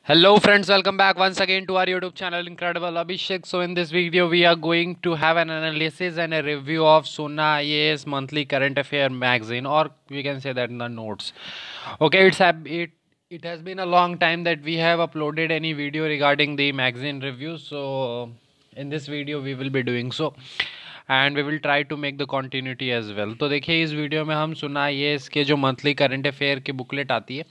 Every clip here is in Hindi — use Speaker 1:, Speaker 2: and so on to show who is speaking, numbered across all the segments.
Speaker 1: Hello friends, welcome back once again to our YouTube channel Incredible Abhishek. So in this video we are going to have an analysis and a review of Sona IAS monthly current affair magazine, or we can say that in the notes. Okay, it has been a long time that we have uploaded any video regarding the magazine review. So in this video we will be doing so and we will try to make the continuity as well. तो देखिए इस वीडियो में हम सुना ये इसके जो मंथली करंट अफेयर की बुकलेट आती है,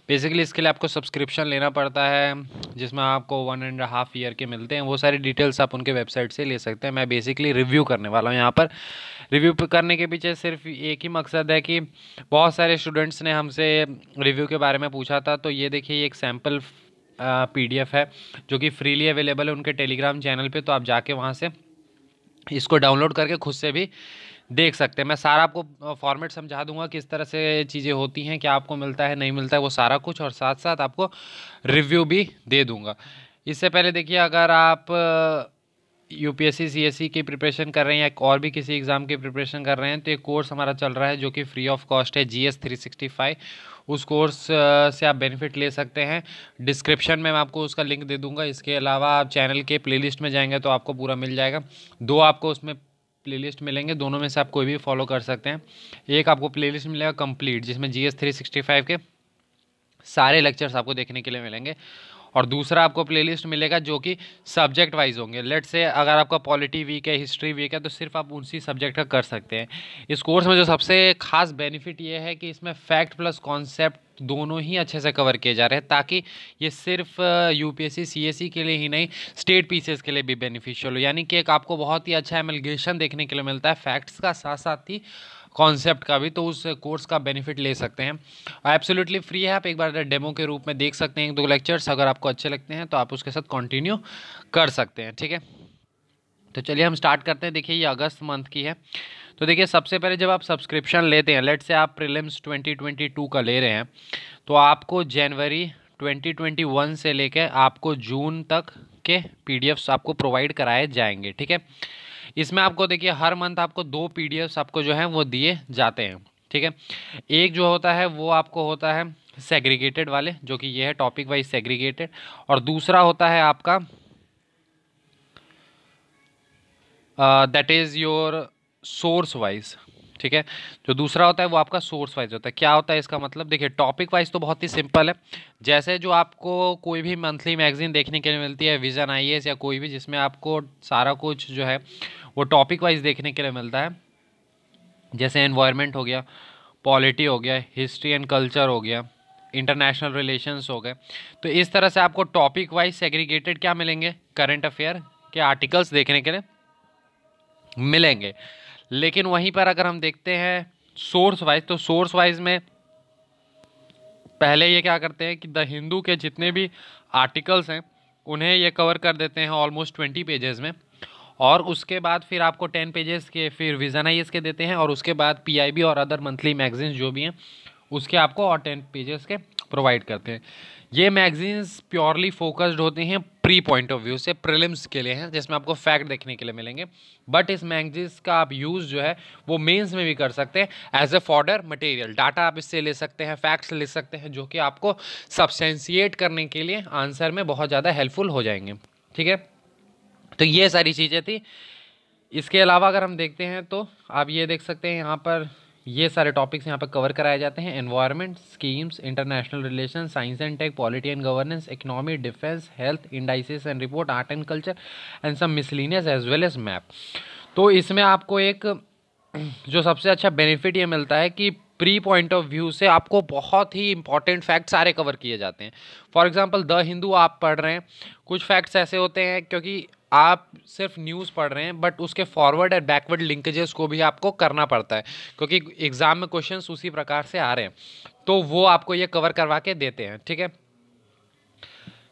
Speaker 1: बेसिकली इसके लिए आपको सब्सक्रिप्शन लेना पड़ता है जिसमें आपको 1.5 ईयर के मिलते हैं। वो सारी डिटेल्स आप उनके वेबसाइट से ले सकते हैं। मैं बेसिकली रिव्यू करने वाला हूँ यहाँ पर। रिव्यू करने के पीछे सिर्फ एक ही मकसद है कि बहुत सारे स्टूडेंट्स ने हमसे रिव्यू के बारे में पूछा था, तो ये देखिए ये एक सैम्पल PDF है जो कि फ्रीली अवेलेबल है उनके टेलीग्राम चैनल पे, तो आप जाके वहाँ से इसको डाउनलोड करके खुद से भी देख सकते हैं। मैं सारा आपको फॉर्मेट समझा दूंगा किस तरह से चीज़ें होती हैं, क्या आपको मिलता है नहीं मिलता है वो सारा कुछ, और साथ साथ आपको रिव्यू भी दे दूंगा। इससे पहले देखिए, अगर आप UPSC CSE की प्रिपरेशन कर रहे हैं या और भी किसी एग्ज़ाम की प्रिपरेशन कर रहे हैं, तो एक कोर्स हमारा चल रहा है जो कि फ्री ऑफ कॉस्ट है, GS 365। उस कोर्स से आप बेनिफिट ले सकते हैं। डिस्क्रिप्शन में मैं आपको उसका लिंक दे दूंगा। इसके अलावा आप चैनल के प्लेलिस्ट में जाएंगे तो आपको पूरा मिल जाएगा। दो आपको उसमें प्लेलिस्ट मिलेंगे, दोनों में से आप कोई भी फॉलो कर सकते हैं। एक आपको प्लेलिस्ट मिलेगा कंप्लीट जिसमें GS 365 के सारे लेक्चर्स आपको देखने के लिए मिलेंगे, और दूसरा आपको प्लेलिस्ट मिलेगा जो कि सब्जेक्ट वाइज होंगे। लेट से अगर आपका पॉलिटी वीक है, हिस्ट्री वीक है, तो सिर्फ आप उसी सब्जेक्ट का कर सकते हैं। इस कोर्स में जो सबसे खास बेनिफिट ये है कि इसमें फैक्ट प्लस कॉन्सेप्ट दोनों ही अच्छे से कवर किए जा रहे हैं, ताकि ये सिर्फ UPSC CSE के लिए ही नहीं, स्टेट पीसीएस के लिए भी बेनिफिशियल हो। यानी कि एक आपको बहुत ही अच्छा एमलगेशन देखने के लिए मिलता है फैक्ट्स का, साथ साथ ही कॉन्सेप्ट का भी, तो उस कोर्स का बेनिफिट ले सकते हैं। एब्सोल्युटली फ्री है, आप एक बार डेमो के रूप में देख सकते हैं एक दो लेक्चर्स। अगर आपको अच्छे लगते हैं तो आप उसके साथ कंटिन्यू कर सकते हैं, ठीक है। तो चलिए हम स्टार्ट करते हैं। देखिए ये अगस्त मंथ की है। तो देखिए सबसे पहले जब आप सब्सक्रिप्शन लेते हैं, लेट से आप प्रीलिम्स 2022 का ले रहे हैं, तो आपको जनवरी 2021 से लेकर आपको जून तक के PDFs आपको प्रोवाइड कराए जाएंगे, ठीक है। इसमें आपको देखिए हर मंथ आपको 2 PDFs आपको जो है वो दिए जाते हैं, ठीक है। एक जो होता है वो आपको होता है सेग्रीगेटेड वाले, जो कि ये है टॉपिक वाइज सेग्रीगेटेड, और दूसरा होता है आपका that is your source wise, ठीक है। जो दूसरा होता है वो आपका सोर्स वाइज होता है। क्या होता है इसका मतलब, देखिए टॉपिक वाइज तो बहुत ही सिंपल है। जैसे जो आपको कोई भी मंथली मैगजीन देखने के लिए मिलती है, विजन IAS या कोई भी, जिसमें आपको सारा कुछ जो है वो टॉपिक वाइज देखने के लिए मिलता है। जैसे एनवायरनमेंट हो गया, पॉलिटी हो गया, हिस्ट्री एंड कल्चर हो गया, इंटरनेशनल रिलेशंस हो गए। तो इस तरह से आपको टॉपिक वाइज सेग्रीगेटेड क्या मिलेंगे, करंट अफेयर के आर्टिकल्स देखने के लिए मिलेंगे। लेकिन वहीं पर अगर हम देखते हैं सोर्स वाइज, तो सोर्स वाइज में पहले ये क्या करते हैं कि द हिंदू के जितने भी आर्टिकल्स हैं उन्हें ये कवर कर देते हैं ऑलमोस्ट 20 पेजेस में, और उसके बाद फिर आपको 10 पेजेस के फिर विजन IAS के देते हैं, और उसके बाद PIB और अदर मंथली मैगजीन्स जो भी हैं उसके आपको और 10 पेजेस के प्रोवाइड करते हैं। ये मैगजीन्स प्योरली फोकस्ड होती हैं प्री पॉइंट ऑफ व्यू से, प्रीलिम्स के लिए हैं, जिसमें आपको फैक्ट देखने के लिए मिलेंगे। बट इस मैगजीन्स का आप यूज़ जो है वो मेंस में भी कर सकते हैं as a fodder material. Data आप इससे ले सकते हैं, फैक्ट्स ले सकते हैं, जो कि आपको सब्सटेंशिएट करने के लिए आंसर में बहुत ज़्यादा हेल्पफुल हो जाएंगे, ठीक है। तो ये सारी चीज़ें थी। इसके अलावा अगर हम देखते हैं तो आप ये देख सकते हैं यहाँ पर ये सारे टॉपिक्स यहाँ पर कवर कराए जाते हैं। Environment, schemes, international relation, science and tech, polity and governance, economy, defence, health, indices and report, art and culture and some miscellaneous as well as map. तो इसमें आपको एक जो सबसे अच्छा बेनिफिट ये मिलता है कि प्री पॉइंट ऑफ व्यू से आपको बहुत ही इंपॉर्टेंट फैक्ट सारे कवर किए जाते हैं। फॉर एग्जांपल द हिंदू आप पढ़ रहे हैं, कुछ फैक्ट्स ऐसे होते हैं क्योंकि आप सिर्फ न्यूज़ पढ़ रहे हैं, बट उसके फॉरवर्ड एंड बैकवर्ड लिंकेजेस को भी आपको करना पड़ता है, क्योंकि एग्जाम में क्वेश्चंस उसी प्रकार से आ रहे हैं, तो वो आपको ये कवर करवा के देते हैं, ठीक है।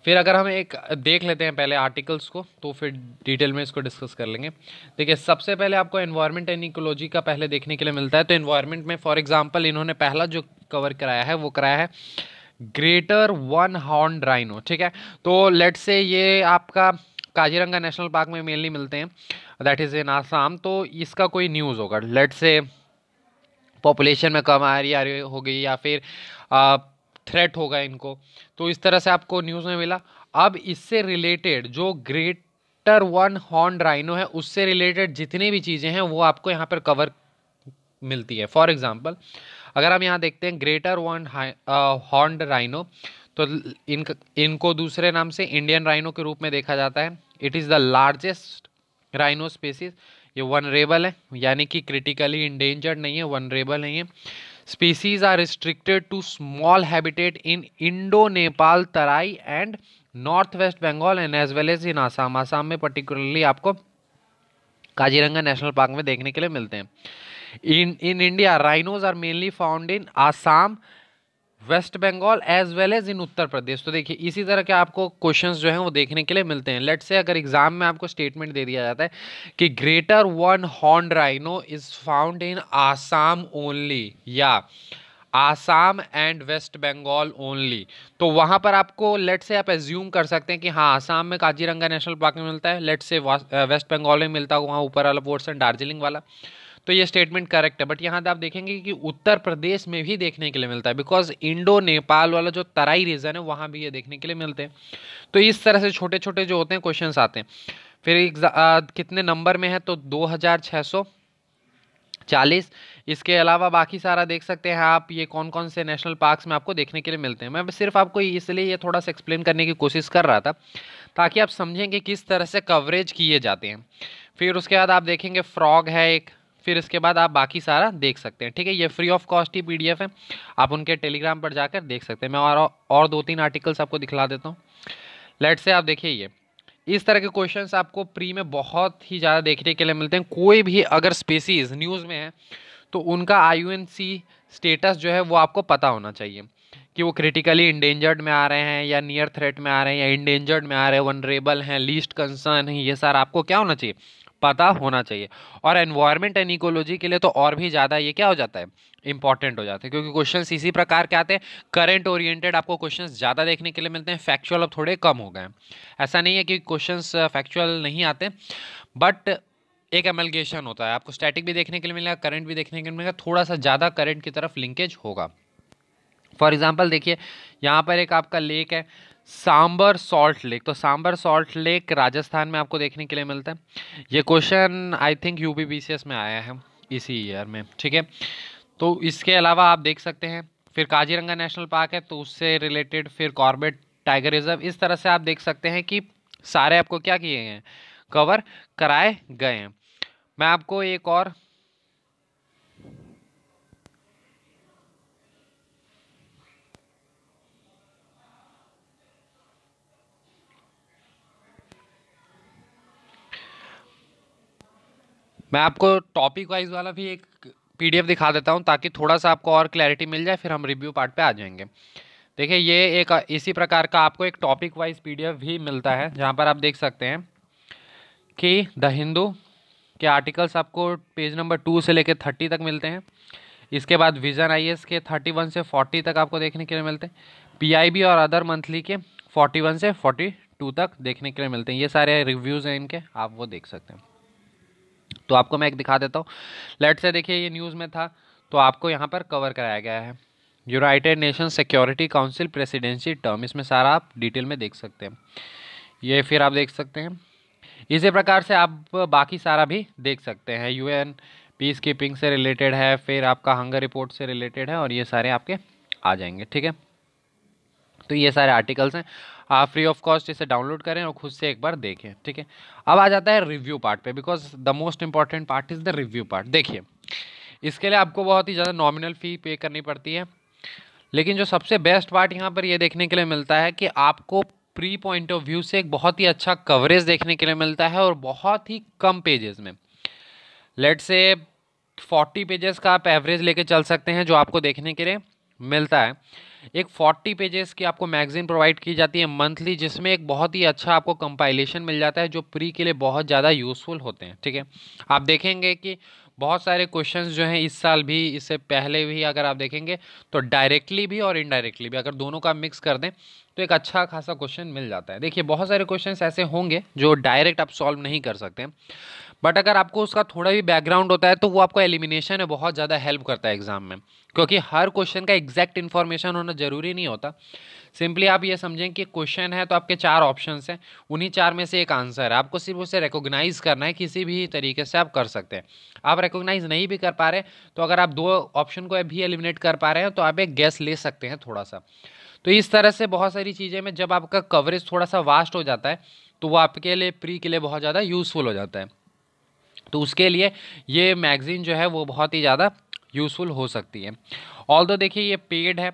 Speaker 1: फिर अगर हम एक देख लेते हैं पहले आर्टिकल्स को, तो फिर डिटेल में इसको डिस्कस कर लेंगे। देखिए सबसे पहले आपको एनवायरनमेंट एंड इकोलॉजी का पहले देखने के लिए मिलता है। तो एनवायरनमेंट में फॉर एग्जांपल इन्होंने पहला जो कवर कराया है वो कराया है ग्रेटर वन हॉर्न राइनो, ठीक है। तो लेट्स से ये आपका काजीरंगा नेशनल पार्क में मेनली मिलते हैं, दैट इज़ इन आसाम। तो इसका कोई न्यूज़ होगा, लेट्स से पॉपुलेशन में कम आ रही हो गई, या फिर थ्रेट होगा इनको। तो इस तरह से आपको न्यूज़ में मिला। अब इससे रिलेटेड जो ग्रेटर वन हॉर्न राइनो है उससे रिलेटेड जितनी भी चीज़ें हैं वो आपको यहाँ पर कवर मिलती है। फॉर एग्जांपल अगर हम यहाँ देखते हैं ग्रेटर वन हॉर्न्ड राइनो, तो इनको दूसरे नाम से इंडियन राइनो के रूप में देखा जाता है। It is the largest rhino species. ये वनरेबल है, यानी कि क्रिटिकली इंडेंजर्ड नहीं है, वनरेबल नहीं है। Species are restricted to small habitat in Indo Nepal Terai and north west Bengal and as well as in Assam. Assam में पर्टिकुलरली आपको काजीरंगा नेशनल पार्क में देखने के लिए मिलते हैं। In India, rhinos are mainly found in Assam, West Bengal as well as in Uttar Pradesh. तो देखिए इसी तरह के आपको क्वेश्चंस जो हैं वो देखने के लिए मिलते हैं। लेट्स से अगर एग्जाम में आपको स्टेटमेंट दे दिया जाता है कि greater one horn rhino is found in Assam only या आसाम एंड वेस्ट बंगाल ओनली, तो वहां पर आपको लेट से आप एज्यूम कर सकते हैं कि हाँ आसाम में काजीरंगा नेशनल पार्क में मिलता है, लेट से वेस्ट बंगाल में मिलता है वहाँ ऊपर वाला पोर्शन दार्जिलिंग वाला, तो ये स्टेटमेंट करेक्ट है। बट यहाँ आप देखेंगे कि उत्तर प्रदेश में भी देखने के लिए मिलता है, बिकॉज इंडो नेपाल वाला जो तराई रीजन है वहाँ भी ये देखने के लिए मिलते हैं। तो इस तरह से छोटे छोटे जो होते हैं क्वेश्चंस आते हैं। फिर कितने नंबर में है, तो 2640। इसके अलावा बाकी सारा देख सकते हैं आप, ये कौन कौन से नेशनल पार्क्स में आपको देखने के लिए मिलते हैं। मैं सिर्फ आपको इसलिए ये थोड़ा सा एक्सप्लेन करने की कोशिश कर रहा था ताकि आप समझें कि किस तरह से कवरेज किए जाते हैं। फिर उसके बाद आप देखेंगे फ्रॉग है एक, फिर इसके बाद आप बाकी सारा देख सकते हैं। ठीक है, ये free of cost he PDF है, आप उनके टेलीग्राम पर जाकर देख सकते हैं। मैं और 2-3 आर्टिकल्स आपको दिखला देता हूँ। लेट से आप देखिए ये इस तरह के क्वेश्चंस आपको प्री में बहुत ही ज़्यादा देखने के लिए मिलते हैं। कोई भी अगर स्पीसीज न्यूज़ में है तो उनका IUCN स्टेटस जो है वो आपको पता होना चाहिए कि वो क्रिटिकली इंडेंजर्ड में आ रहे हैं या नियर थ्रेट में आ रहे हैं या इंडेंजर्ड में आ रहे हैं, वनरेबल हैं, लीस्ट कंसर्न है, ये सारा आपको क्या होना चाहिए, पता होना चाहिए। और एनवायरनमेंट एंड इकोलॉजी के लिए तो और भी ज़्यादा ये क्या हो जाता है, इंपॉर्टेंट हो जाते हैं, क्योंकि क्वेश्चंस इसी प्रकार के आते हैं। करंट ओरिएंटेड आपको क्वेश्चंस ज़्यादा देखने के लिए मिलते हैं, फैक्चुअल अब थोड़े कम हो गए हैं। ऐसा नहीं है कि क्वेश्चंस फैक्चुअल नहीं आते, बट एक एमलगेशन होता है। आपको स्टैटिक भी देखने के लिए मिलेगा, करंट भी देखने के लिए मिलेगा, थोड़ा सा ज़्यादा करंट की तरफ लिंकेज होगा। फॉर एग्जाम्पल देखिए यहाँ पर एक आपका लेक है सांबर सॉल्ट लेक, तो सांबर सॉल्ट लेक राजस्थान में आपको देखने के लिए मिलता है। ये क्वेश्चन आई थिंक UPBCS में आया है इसी ईयर में। ठीक है, तो इसके अलावा आप देख सकते हैं फिर काजीरंगा नेशनल पार्क है तो उससे रिलेटेड, फिर कॉर्बेट टाइगर रिजर्व, इस तरह से आप देख सकते हैं कि सारे आपको क्या किए हैं, कवर कराए गए हैं। मैं आपको एक और टॉपिक वाइज वाला भी एक PDF दिखा देता हूं ताकि थोड़ा सा आपको और क्लैरिटी मिल जाए, फिर हम रिव्यू पार्ट पे आ जाएंगे। देखिए ये एक इसी प्रकार का आपको एक टॉपिक वाइज PDF भी मिलता है जहां पर आप देख सकते हैं कि द हिंदू के आर्टिकल्स आपको पेज नंबर 2 से लेकर 30 तक मिलते हैं। इसके बाद विजन IAS के 31 से 40 तक आपको देखने के लिए मिलते हैं। PIB और अदर मंथली के 41 से 42 तक देखने के लिए मिलते हैं। ये सारे रिव्यूज़ हैं इनके, आप वो देख सकते हैं। तो आपको मैं एक दिखा देता हूँ। लेट से देखिए ये न्यूज़ में था तो आपको यहाँ पर कवर कराया गया है United nation security council presidency term, इसमें सारा आप डिटेल में देख सकते हैं। ये फिर आप देख सकते हैं, इसी प्रकार से आप बाकी सारा भी देख सकते हैं। UN पीस कीपिंग से रिलेटेड है, फिर आपका हंगर रिपोर्ट से रिलेटेड है, और ये सारे आपके आ जाएंगे। ठीक है, तो ये सारे आर्टिकल्स हैं, आप फ्री ऑफ कॉस्ट इसे डाउनलोड करें और खुद से एक बार देखें। ठीक है, अब आ जाता है रिव्यू पार्ट पे, because the most important part is the review part. देखिए इसके लिए आपको बहुत ही ज़्यादा नॉमिनल फ़ी पे करनी पड़ती है, लेकिन जो सबसे बेस्ट पार्ट यहाँ पर ये देखने के लिए मिलता है कि आपको प्री पॉइंट ऑफ व्यू से एक बहुत ही अच्छा कवरेज देखने के लिए मिलता है और बहुत ही कम पेजेस में। लेट से 40 पेजेस का आप एवरेज लेके चल सकते हैं जो आपको देखने के लिए मिलता है। एक 40 पेजेस की आपको मैगजीन प्रोवाइड की जाती है मंथली, जिसमें एक बहुत ही अच्छा आपको कंपाइलेशन मिल जाता है जो प्री के लिए बहुत ज़्यादा यूज़फुल होते हैं। ठीक है, आप देखेंगे कि बहुत सारे क्वेश्चंस जो हैं इस साल भी, इससे पहले भी अगर आप देखेंगे तो डायरेक्टली भी और इनडायरेक्टली भी अगर दोनों का मिक्स कर दें तो एक अच्छा खासा क्वेश्चन मिल जाता है। देखिए बहुत सारे क्वेश्चंस ऐसे होंगे जो डायरेक्ट आप सॉल्व नहीं कर सकते हैं, बट अगर आपको उसका थोड़ा भी बैकग्राउंड होता है तो वो आपको एलिमिनेशन में बहुत ज़्यादा हेल्प करता है एग्जाम में, क्योंकि हर क्वेश्चन का एग्जैक्ट इन्फॉर्मेशन होना जरूरी नहीं होता। सिंपली आप ये समझें कि क्वेश्चन है तो आपके 4 ऑप्शंस हैं, उन्हीं 4 में से एक आंसर है, आपको सिर्फ उसे रिकॉग्नाइज करना है, किसी भी तरीके से आप कर सकते हैं। आप रिकॉग्नाइज नहीं भी कर पा रहे तो अगर आप 2 ऑप्शन को भी एलिमिनेट कर पा रहे हैं तो आप एक गैस ले सकते हैं थोड़ा सा। तो इस तरह से बहुत सारी चीज़ें में जब आपका कवरेज थोड़ा सा वास्ट हो जाता है तो वो आपके लिए प्री के लिए बहुत ज़्यादा यूज़फुल हो जाता है। तो उसके लिए ये मैगज़ीन जो है वो बहुत ही ज़्यादा यूज़फुल हो सकती है। ऑल्दो देखिए ये पेड है,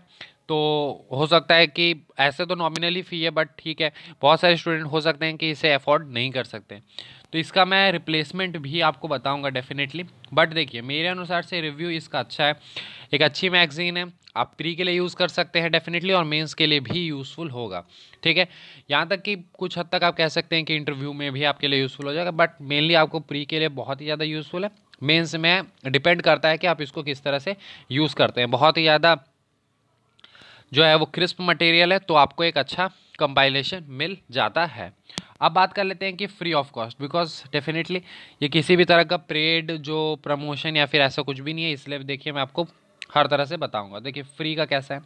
Speaker 1: तो हो सकता है कि ऐसे तो नॉमिनली फ़ी है, बट ठीक है, बहुत सारे स्टूडेंट हो सकते हैं कि इसे अफोर्ड नहीं कर सकते, तो इसका मैं रिप्लेसमेंट भी आपको बताऊंगा डेफिनेटली। बट देखिए मेरे अनुसार से रिव्यू इसका अच्छा है, एक अच्छी मैगज़ीन है, आप प्री के लिए यूज़ कर सकते हैं डेफिनेटली, और मेंस के लिए भी यूज़फुल होगा। ठीक है, यहाँ तक कि कुछ हद तक आप कह सकते हैं कि इंटरव्यू में भी आपके लिए यूज़फुल हो जाएगा, बट मेनली आपको प्री के लिए बहुत ही ज़्यादा यूज़फुल है। मेंस में डिपेंड करता है कि आप इसको किस तरह से यूज़ करते हैं। बहुत ही ज़्यादा जो है वो क्रिस्प मटेरियल है तो आपको एक अच्छा कंपाइलेशन मिल जाता है। अब बात कर लेते हैं कि free of cost, because definitely ये किसी भी तरह का पेड जो प्रमोशन या फिर ऐसा कुछ भी नहीं है, इसलिए देखिए मैं आपको हर तरह से बताऊंगा। देखिए फ्री का कैसा है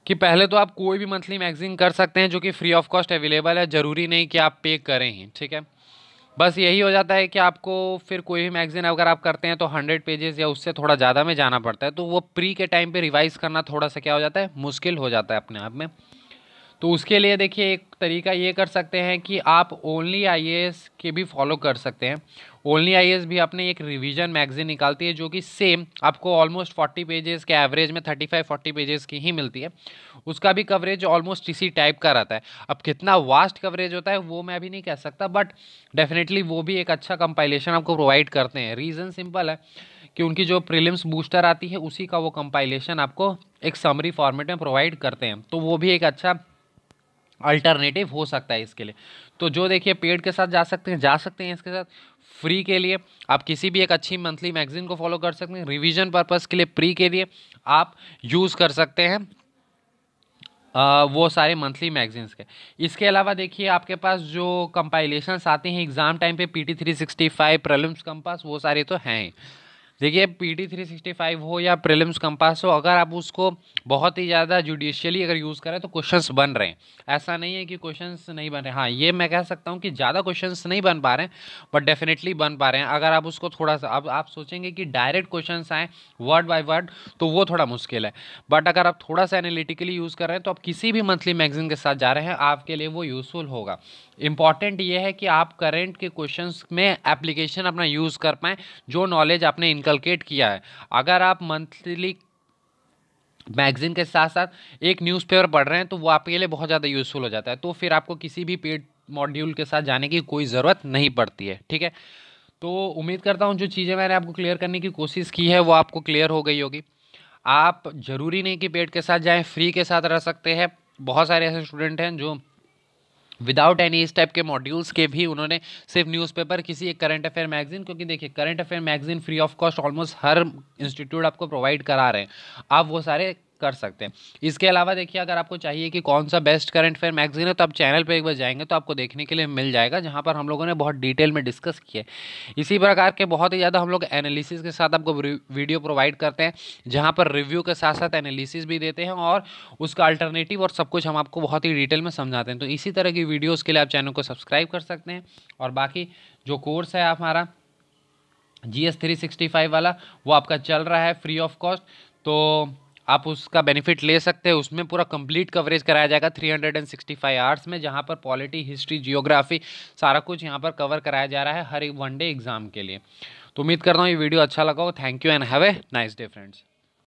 Speaker 1: कि पहले तो आप कोई भी मंथली मैगजीन कर सकते हैं जो कि फ्री ऑफ कॉस्ट अवेलेबल है, ज़रूरी नहीं कि आप पे करें ही। ठीक है, बस यही हो जाता है कि आपको फिर कोई भी मैगजीन अगर आप करते हैं तो 100 पेजेस या उससे थोड़ा ज़्यादा में जाना पड़ता है, तो वो प्री के टाइम पे रिवाइज करना थोड़ा सा क्या हो जाता है, मुश्किल हो जाता है अपने आप में। तो उसके लिए देखिए एक तरीका ये कर सकते हैं कि आप ओनली आईएएस के भी फॉलो कर सकते हैं। ओनली आईएएस भी अपने एक रिवीजन मैगजीन निकालती है जो कि सेम आपको ऑलमोस्ट 40 पेजेस के एवरेज में 35-40 पेजेस की ही मिलती है। उसका भी कवरेज ऑलमोस्ट इसी टाइप का रहता है। अब कितना वास्ट कवरेज होता है वो मैं अभी नहीं कह सकता, बट डेफिनेटली वो भी एक अच्छा कंपाइलेशन आपको प्रोवाइड करते हैं। रीज़न सिंपल है कि उनकी जो प्रीलिम्स बूस्टर आती है उसी का वो कंपाइलेशन आपको एक समरी फॉर्मेट में प्रोवाइड करते हैं, तो वो भी एक अच्छा अल्टरनेटिव हो सकता है इसके लिए। तो जो देखिए पेड के साथ जा सकते हैं इसके साथ। फ्री के लिए आप किसी भी एक अच्छी मंथली मैगजीन को फॉलो कर सकते हैं। रिवीजन पर्पस के लिए प्री के लिए आप यूज़ कर सकते हैं वो सारे मंथली मैगजीन्स के। इसके अलावा देखिए आपके पास जो कंपाइलेशंस आते हैं एग्ज़ाम टाइम पे, पीटी 365, प्रीलिम्स कंपास, वो सारे तो हैं ही। देखिए पीटी 365 हो या प्रीलिम्स कंपास हो, अगर आप उसको बहुत ही ज़्यादा जुडिशियली अगर यूज़ करें तो क्वेश्चंस बन रहे हैं। ऐसा नहीं है कि क्वेश्चंस नहीं बन रहे, हाँ ये मैं कह सकता हूँ कि ज़्यादा क्वेश्चंस नहीं बन पा रहे हैं, बट डेफिनेटली बन पा रहे हैं। अगर आप उसको थोड़ा सा, अब आप सोचेंगे कि डायरेक्ट क्वेश्चंस आएँ वर्ड बाय वर्ड तो वो थोड़ा मुश्किल है, बट अगर आप थोड़ा सा एनालिटिकली यूज़ कर रहे हैं तो आप किसी भी मंथली मैगजीन के साथ जा रहे हैं आपके लिए वो यूज़फुल होगा। इंपॉर्टेंट ये है कि आप करेंट के क्वेश्चंस में एप्लीकेशन अपना यूज़ कर पाएँ, जो नॉलेज आपने इनकलकेट किया है। अगर आप मंथली मैगजीन के साथ साथ एक न्यूज़पेपर पढ़ रहे हैं तो वो आपके लिए बहुत ज़्यादा यूज़फुल हो जाता है, तो फिर आपको किसी भी पेड मॉड्यूल के साथ जाने की कोई ज़रूरत नहीं पड़ती है। ठीक है, तो उम्मीद करता हूँ जो चीज़ें मैंने आपको क्लियर करने की कोशिश की है वो आपको क्लियर हो गई होगी। आप ज़रूरी नहीं कि पेड के साथ जाएं, फ्री के साथ रह सकते हैं। बहुत सारे ऐसे स्टूडेंट हैं जो विदाउट एनी इस टाइप के मॉड्यूल्स के भी उन्होंने सिर्फ न्यूज़पेपर, किसी एक करंट अफेयर मैगजीन, क्योंकि देखिए current affair magazine free of cost almost her institute आपको प्रोवाइड करा रहे हैं, आप वो सारे कर सकते हैं। इसके अलावा देखिए अगर आपको चाहिए कि कौन सा बेस्ट करंट अफेयर मैगजीन है तो आप चैनल पे एक बार जाएंगे तो आपको देखने के लिए मिल जाएगा, जहाँ पर हम लोगों ने बहुत डिटेल में डिस्कस किया है। इसी प्रकार के बहुत ही ज़्यादा हम लोग एनालिसिस के साथ आपको वीडियो प्रोवाइड करते हैं, जहाँ पर रिव्यू के साथ साथ एनालिसिस भी देते हैं और उसका अल्टरनेटिव और सब कुछ हम आपको बहुत ही डिटेल में समझाते हैं। तो इसी तरह की वीडियोज़ के लिए आप चैनल को सब्सक्राइब कर सकते हैं। और बाकी जो कोर्स है हमारा GS 365 वाला वो आपका चल रहा है फ्री ऑफ कॉस्ट, तो आप उसका बेनिफिट ले सकते हैं। उसमें पूरा कंप्लीट कवरेज कराया जाएगा 365 आवर्स में, जहां पर पॉलिटी, हिस्ट्री, जियोग्राफी सारा कुछ यहां पर कवर कराया जा रहा है हर एक वनडे एग्जाम के लिए। तो उम्मीद करता हूँ ये वीडियो अच्छा लगा हो। Thank you and have a nice day friends.